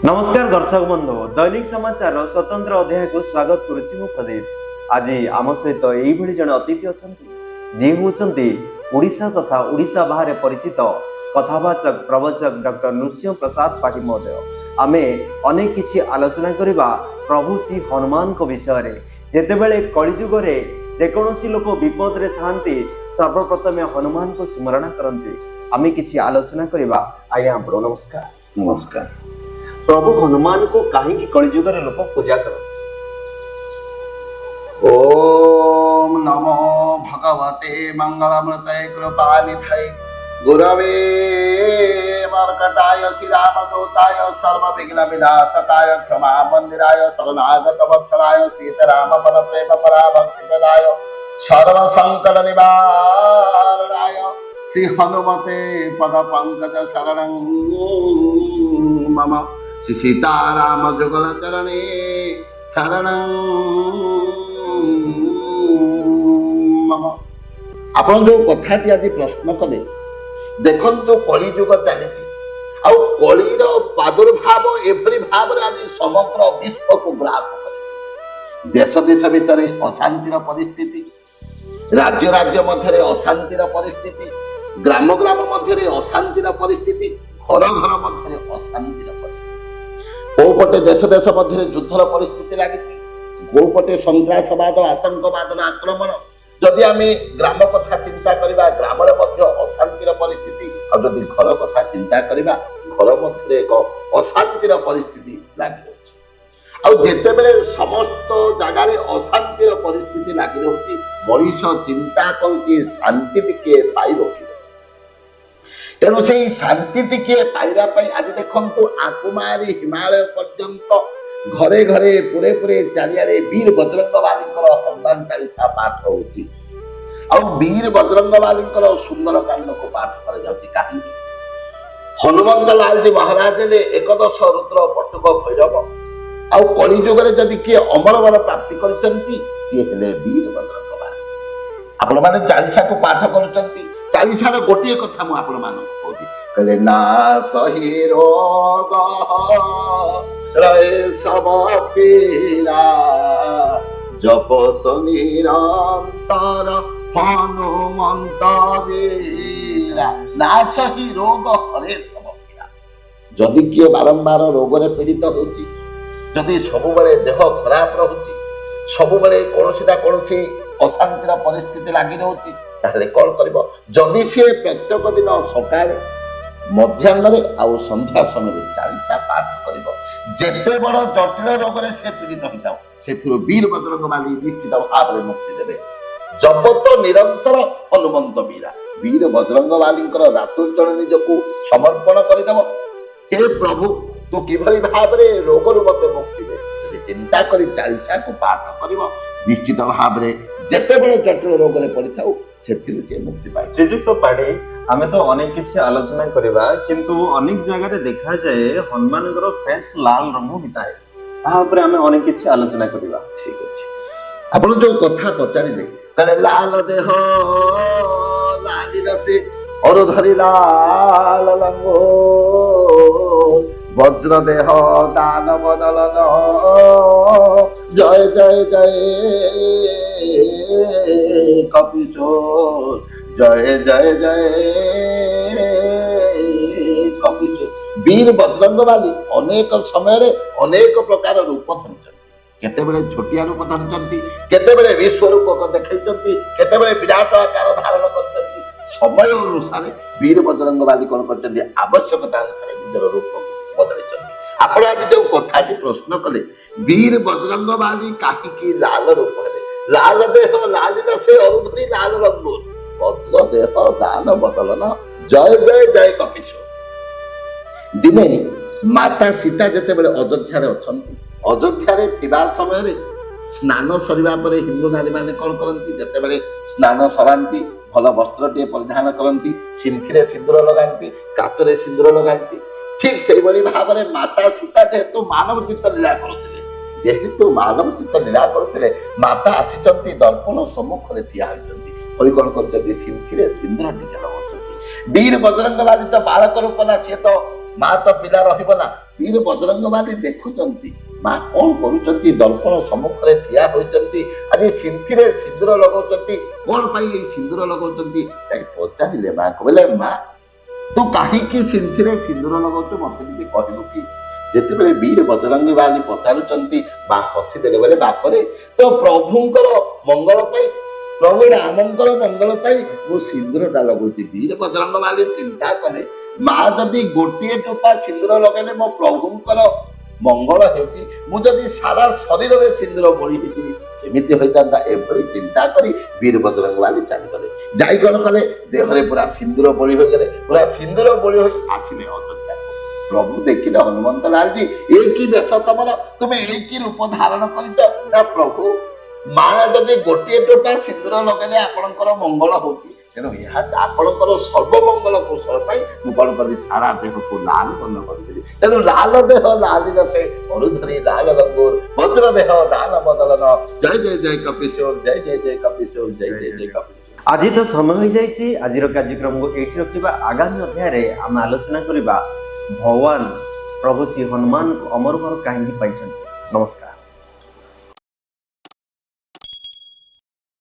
नमस्कार दर्शक बंधु दैनिक समाचार स्वतंत्र अध्याय को स्वागत करुछि मु प्रदीप। आज आम सहित यही जड़े अतिथि अच्छा जी होती ओडिशा तथा ओडिशा बाहर परिचित कथावाचक प्रवचक डॉक्टर नृसिंह प्रसाद पाठी महोदय। आमे अनेक किछि आलोचना करिबा प्रभु श्री हनुमान को विषय जेतेबेले कलिजुग रे जेकोसी लोक विपद रे थांती सर्वप्रथमे हनुमान को स्मरण करती। आमे किछि आलोचना करिबा। आज्ञा प्रभु नमस्कार। नमस्कार। प्रभु हनुमान को कहीं कलिजुग लोक पूजा कर। ओम नमो भगवते मंगलमृते कृपानिधये गुरवे मर्कटाय श्रीरामदूताय सर्वविघ्न विनाशकाय क्षमा मंदिराय शरणागत वत्सलाय सीताराम पद प्रेम पराभक्ति प्रदाय सर्व संकट निवारणाय श्री हनुमते पद पंकज शरणं मम श्री सीताराम जुगल चरणे शरणं मम। आपण जो कथाटी आज प्रश्न कले देखंतु कलिजुग चली कलिर प्रादुर्भाव एभली भाव आज समग्र विश्व को ग्रास कर देश देश भितर अशांतिर परिस्थिति राज्य राज्य मध्य अशांतिर परिस्थिति ग्राम ग्राम मध्य अशांतिर परिस्थिति घर घर मध्य अशांतिर परिस्थिति कोपटे देश देश मध्य युद्धर परिस्थिति लगी गोपटे सन्त्रासवाद आतंकवाद आक्रमण जदि आम ग्राम कथा चिंता करबा ग्राम अशांतिर परिस्थिति और जदि घर कथा चिंता करबा घर मध्य एक अशांतिर परिस्थिति लगी जेतेबेले समस्त जगार अशांतिर परिस्थिति लगी रही मनीष चिंता करुच्ची शांति टिके पाइब तेणु से शांति टिके पाइबापी आज देखु आकुमारी हिमालय पर्यंत घरे घरे पुरे पुरे चारिआडे वीर बजरंगबाली हनुमान चालीसा पाठ होची वीर बजरंगबाली सुंदर कांड को पाठ कर जाउची कहीं हनुमंत लाल जी महाराज ने एकदश रुद्र पटुक भैरव आउ कलिजुग जदि किए अमर बल प्राप्ति करचंती सी हेले वीर बजरंगबाली। आपण माने चालीसा को पाठ करूचंती चालीसार गोटे कथा मु आपण मानक कहूची कहले ना सही रोग रहे सब पीरा जपत निरंतर हनुमंत वीरा ना सही रोग हरे सब पीरा। जदि किए बारंबार रोग रे पीड़ित होची जदि सब बेले देह खराब रहुची सब बेले कोनोसी ना कोनोसी अशांतिर परिस्थिति लागि रहउची ताहले कोन करबो जदि से प्रत्येक दिन सकाळ मध्याह्न आउ संध्या समय चालीसा पाठ करिबो जेते बड़ जटिल रोग रे से पीड़ित होइताओ सेथिरो वीर बजरंगबाली निश्चित भाव रे मुक्ति देबे। जपत निरंतर हनुमंत वीरा वीर बजरंगबाली रातुल निजको समर्पण करदेव हे प्रभु तू किभली भाव रे रोगरु मते मुक्ति दे चिंता करी चालीसा को पाठ करिबो निश्चित भाव रे जेते बड़ जटिल रोग रे पड़िथाउ सेथिरु जे मुक्ति पाइ। श्रीजुक्त पाड़े आमे तो अनेक किछि आलोचना करिबा किंतु अनेक जगह रे देखा जाए हनुमानकर फेस लाल रंग हिताए आ ऊपर आमे अनेक किछि आलोचना करिबा। ठीक अछि आपण जो कथा पचारिले कहले लाल देह लाली रसे और धरि लाल लंगो वज्र देह दान बदलन जय जय जय कपिशोर जय जय जय कपिशोर। वीर बजरंगबाली अनेक समय रे अनेक प्रकार रूप धरिछन्ति केतेबेले छोटिया रूप धरिछन्ति केतेबेले विश्व रूप को देखैछन्ति केतेबेले विराट आकार धारण करछन्ति समय अनुसार वीर बजरंगबाली कोन करछन्ति आवश्यकता अनुसार निजर रूप बदलिछन्ति। आपण आज जो कथाटी प्रश्न कले वीर बजरंगबाली काहे की लाल रूप हेले लाल देह लाल रसे अरुधरी लाल रंग वज्र देह दान बदलन जय जय जय कपिशोर। दिने माता सीता जेतेबेले अयोध्या रे अछंती अयोध्या रे थिबा समय रे स्नान सरिबा परे हिंदू नारी माने कोन करंती जेतेबेले स्नान सरांती भल वस्त्र टे परिधान करंती सिंथिरे सिंदूर लगांती काचरे सिंदूर लगांती ठीक से बड़ी भाव में माता सीता जेहेतु मानव चित्त लीला करते जेहेतु मानव चित्त लीला करते माता आसी दर्पण सम्मुख में ठिया होती कौन कर सिंथिरे सिंदूर टीके लगाउछन्ति। वीर बजरंगबाली तो बालक रूप ना सी तो माँ तो पिला रहिब ना ବୀର ବଜରଙ୍ଗବାଲି ଦେଖୁଛନ୍ତି ମା କଣ କରୁଛନ୍ତି, ଦର୍ପଣ ସମ୍ମୁଖରେ ଠିଆ ହୋଇଛନ୍ତି। ଆଜି ସିନ୍ଥିରେ ସିନ୍ଦୁର ଲଗାଉଛନ୍ତି, କଣ ପାଇଁ ଏଇ ସିନ୍ଦୁର ଲଗାଉଛନ୍ତି ତାକୁ ପଚାରିଲେ ମା କହିଲେ, ମା ତୁ କାହିଁକି ସିନ୍ଥିରେ ସିନ୍ଦୁର ଲଗାଉଛୁ ମତେ ଟିକେ କହିବୁ କି? ଯେତେବେଳେ ବୀର ବଜରଙ୍ଗବାଲି ପଚାରୁଛନ୍ତି ମା ହସିଦେଲେ, ବୋଲେ ବାପରେ ତ ପ୍ରଭୁଙ୍କର ମଙ୍ଗଳ ପାଇଁ, ପ୍ରଭୁ ରାମଙ୍କର ମଙ୍ଗଳ ପାଇଁ ମୁଁ ସିନ୍ଦୁରଟା ଲଗାଉଛି। ବୀର ବଜରଙ୍ଗବାଲି ଚିନ୍ତା କଲେ, ମା ଯଦି ଗୋଟିଏ ଟୋପା ସିନ୍ଦୁର ଲଗାଇଲେ ମୋ ପ୍ରଭୁଙ୍କର ମଙ୍ଗଳ ହେଉଛି, ମୁଁ ଯଦି ସାରା ଶରୀରରେ ସିନ୍ଦୁର ବୋଳି ହେଇଯିବି କେମିତି ହୋଇଥାନ୍ତା। ଏଭଳି ଚିନ୍ତା କରି ବୀର ବଜରଙ୍ଗବାଲି ଚାଲିଗଲେ। ଯାଇ କଣ କଲେ, ଦେହରେ ପୁରା ସିନ୍ଦୁର ବୋଳି ହୋଇଗଲେ, ପୁରା ସିନ୍ଦୁର ବୋଳି ହୋଇ ଆସିଲେ ଅଯୋଧ୍ୟାକୁ। ପ୍ରଭୁ ଦେଖିଲେ, ହନୁମନ୍ତ ଲାଲଜୀ ଏ କି ବେଶ ତମର, ତୁମେ ଏ କି ରୂପ ଧାରଣ କରିଛ? ନା ପ୍ରଭୁ, ମା ଯଦି ଗୋଟିଏ ଟୋପା ସିନ୍ଦୁର ଲଗେଇଲେ ଆପଣଙ୍କର ମଙ୍ଗଳ ହଉଛି, ତେଣୁ ଏହା ଆପଣଙ୍କର ସର୍ବମଙ୍ଗଳ କୌଶଳ ପାଇଁ ମୁଁ କଣ କଲି, ସାରା ଦେହକୁ ଲାଲ ବର୍ଣ୍ଣ କରିଦେଲି। ତେଣୁ ଲାଲ ଦେହ ଲାଲିର ସେ ମରୁଧରି ଲାଲ ରଙ୍ଗୁର, ବଜ୍ର ଦେହ ଲାଲ ବଦଳନ। ଜୟ ଜୟ ଜୟ କପିଶୋର, ଜୟ ଜୟ ଜୟ କପିଶୋର, ଜୟ ଜୟ ଜୟ କପିଶୋର। ଆଜି ତ ସମୟ ହୋଇଯାଇଛି। ଆଜିର କାର୍ଯ୍ୟକ୍ରମକୁ ଏଇଠି ରଖିବା। ଆଗାମୀ ଅଧ୍ୟାୟରେ ଆମେ ଆଲୋଚନା କରିବା ଭଗବାନ ପ୍ରଭୁ ଶ୍ରୀ ହନୁମାନଙ୍କୁ ଅମର ବର କାହିଁକି ପାଇଛନ୍ତି। ନମସ୍କାର।